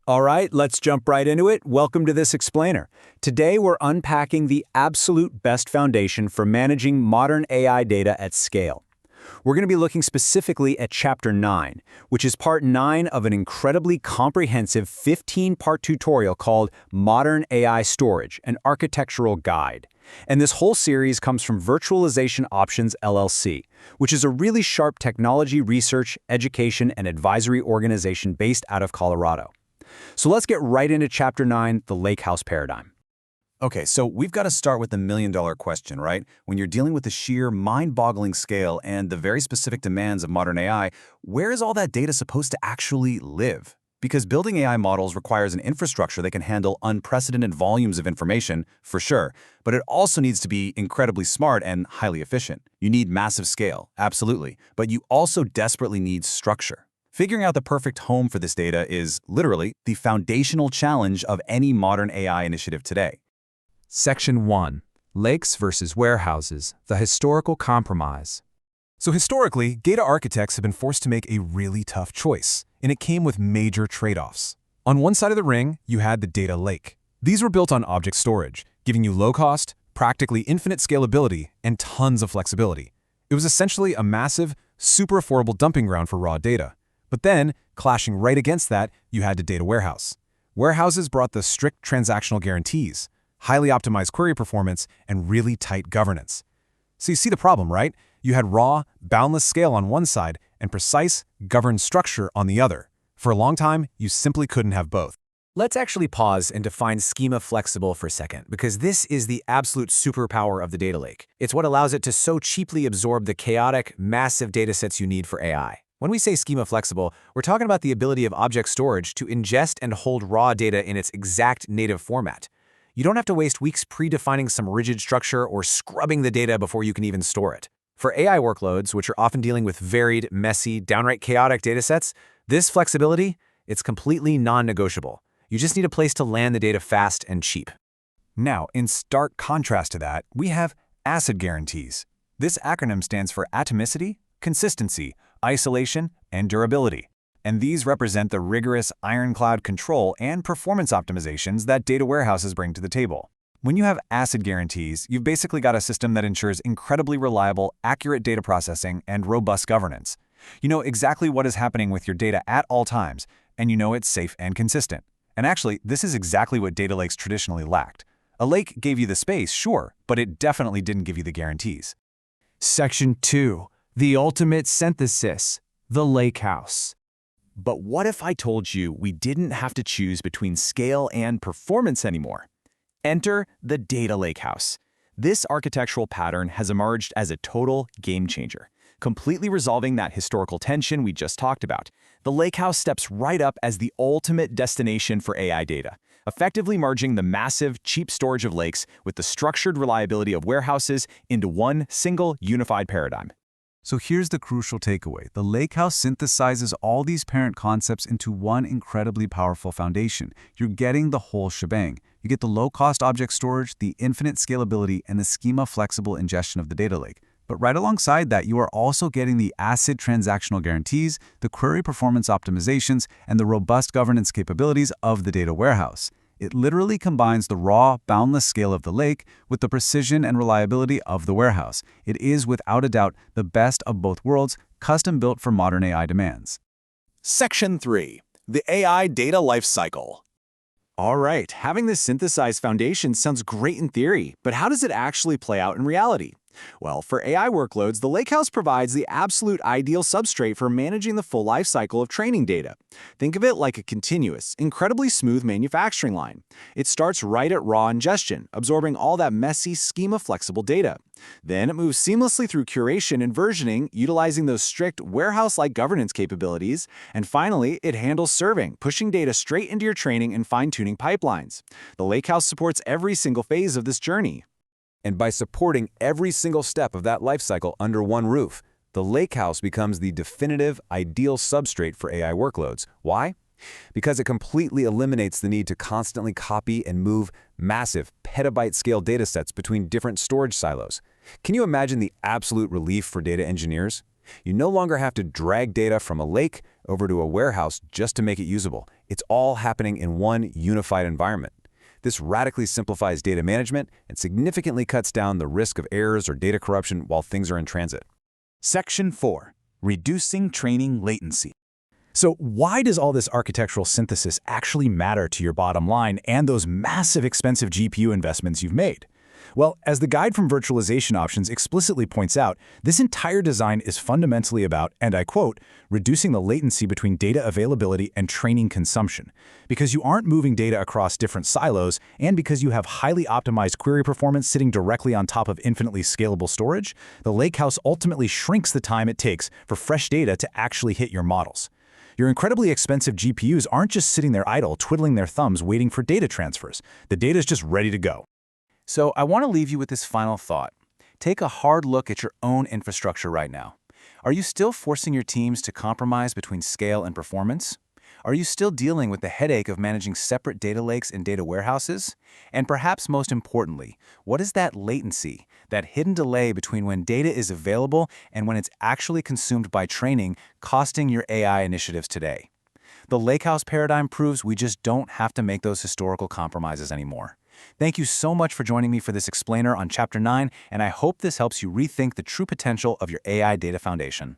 All right, let's jump right into it. Welcome to this explainer. Today we're unpacking the absolute best foundation for managing modern AI data at scale. We're going to be looking specifically at Chapter 9, which is Part 9 of an incredibly comprehensive 15-part tutorial called Modern AI Storage, an Architectural Guide. And this whole series comes from Virtualization Options LLC, which is a really sharp technology research, education, and advisory organization based out of Colorado. So let's get right into Chapter 9, the Lakehouse paradigm. Okay, so we've got to start with the million-dollar question, right? When you're dealing with the sheer mind-boggling scale and the very specific demands of modern AI, where is all that data supposed to actually live? Because building AI models requires an infrastructure that can handle unprecedented volumes of information, for sure, but it also needs to be incredibly smart and highly efficient. You need massive scale, absolutely, but you also desperately need structure. Figuring out the perfect home for this data is, literally, the foundational challenge of any modern AI initiative today. Section 1. Lakes versus warehouses, the historical compromise. So historically, data architects have been forced to make a really tough choice, and it came with major trade-offs. On one side of the ring, you had the data lake. These were built on object storage, giving you low cost, practically infinite scalability, and tons of flexibility. It was essentially a massive, super affordable dumping ground for raw data. But then, clashing right against that, you had the data warehouse. Warehouses brought the strict transactional guarantees, highly optimized query performance, and really tight governance. So you see the problem, right? You had raw, boundless scale on one side and precise, governed structure on the other. For a long time, you simply couldn't have both. Let's actually pause and define schema flexible for a second, because this is the absolute superpower of the data lake. It's what allows it to so cheaply absorb the chaotic, massive datasets you need for AI. When we say schema flexible, we're talking about the ability of object storage to ingest and hold raw data in its exact native format. You don't have to waste weeks predefining some rigid structure or scrubbing the data before you can even store it. For AI workloads, which are often dealing with varied, messy, downright chaotic datasets, this flexibility, it's completely non-negotiable. You just need a place to land the data fast and cheap. Now, in stark contrast to that, we have ACID guarantees. This acronym stands for atomicity, consistency, isolation, and durability. And these represent the rigorous ironclad control and performance optimizations that data warehouses bring to the table. When you have ACID guarantees, you've basically got a system that ensures incredibly reliable, accurate data processing and robust governance. You know exactly what is happening with your data at all times, and you know it's safe and consistent. And actually, this is exactly what data lakes traditionally lacked. A lake gave you the space, sure, but it definitely didn't give you the guarantees. Section 2. The ultimate synthesis, the Lakehouse. But what if I told you we didn't have to choose between scale and performance anymore? Enter the data lakehouse. This architectural pattern has emerged as a total game changer, completely resolving that historical tension we just talked about. The lakehouse steps right up as the ultimate destination for AI data, effectively merging the massive, cheap storage of lakes with the structured reliability of warehouses into one single unified paradigm. So here's the crucial takeaway. The Lakehouse synthesizes all these parent concepts into one incredibly powerful foundation. You're getting the whole shebang. You get the low-cost object storage, the infinite scalability, and the schema-flexible ingestion of the data lake. But right alongside that, you are also getting the ACID transactional guarantees, the query performance optimizations, and the robust governance capabilities of the data warehouse. It literally combines the raw, boundless scale of the lake with the precision and reliability of the warehouse. It is, without a doubt, the best of both worlds, custom-built for modern AI demands. Section 3. The AI Data Lifecycle. All right, having this synthesized foundation sounds great in theory, but how does it actually play out in reality? Well, for AI workloads, the Lakehouse provides the absolute ideal substrate for managing the full lifecycle of training data. Think of it like a continuous, incredibly smooth manufacturing line. It starts right at raw ingestion, absorbing all that messy, schema-flexible data. Then it moves seamlessly through curation and versioning, utilizing those strict warehouse-like governance capabilities. And finally, it handles serving, pushing data straight into your training and fine-tuning pipelines. The Lakehouse supports every single phase of this journey. And by supporting every single step of that lifecycle under one roof, the Lakehouse becomes the definitive, ideal substrate for AI workloads. Why? Because it completely eliminates the need to constantly copy and move massive, petabyte-scale datasets between different storage silos. Can you imagine the absolute relief for data engineers? You no longer have to drag data from a lake over to a warehouse just to make it usable. It's all happening in one unified environment. This radically simplifies data management and significantly cuts down the risk of errors or data corruption while things are in transit. Section 4. Reducing training latency. So why does all this architectural synthesis actually matter to your bottom line and those massive expensive GPU investments you've made? Well, as the guide from Virtualization Options explicitly points out, this entire design is fundamentally about, and I quote, reducing the latency between data availability and training consumption. Because you aren't moving data across different silos, and because you have highly optimized query performance sitting directly on top of infinitely scalable storage, the Lakehouse ultimately shrinks the time it takes for fresh data to actually hit your models. Your incredibly expensive GPUs aren't just sitting there idle, twiddling their thumbs waiting for data transfers. The data's just ready to go. So I want to leave you with this final thought. Take a hard look at your own infrastructure right now. Are you still forcing your teams to compromise between scale and performance? Are you still dealing with the headache of managing separate data lakes and data warehouses? And perhaps most importantly, what is that latency, that hidden delay between when data is available and when it's actually consumed by training, costing your AI initiatives today? The Lakehouse paradigm proves we just don't have to make those historical compromises anymore. Thank you so much for joining me for this explainer on Chapter 9, and I hope this helps you rethink the true potential of your AI data foundation.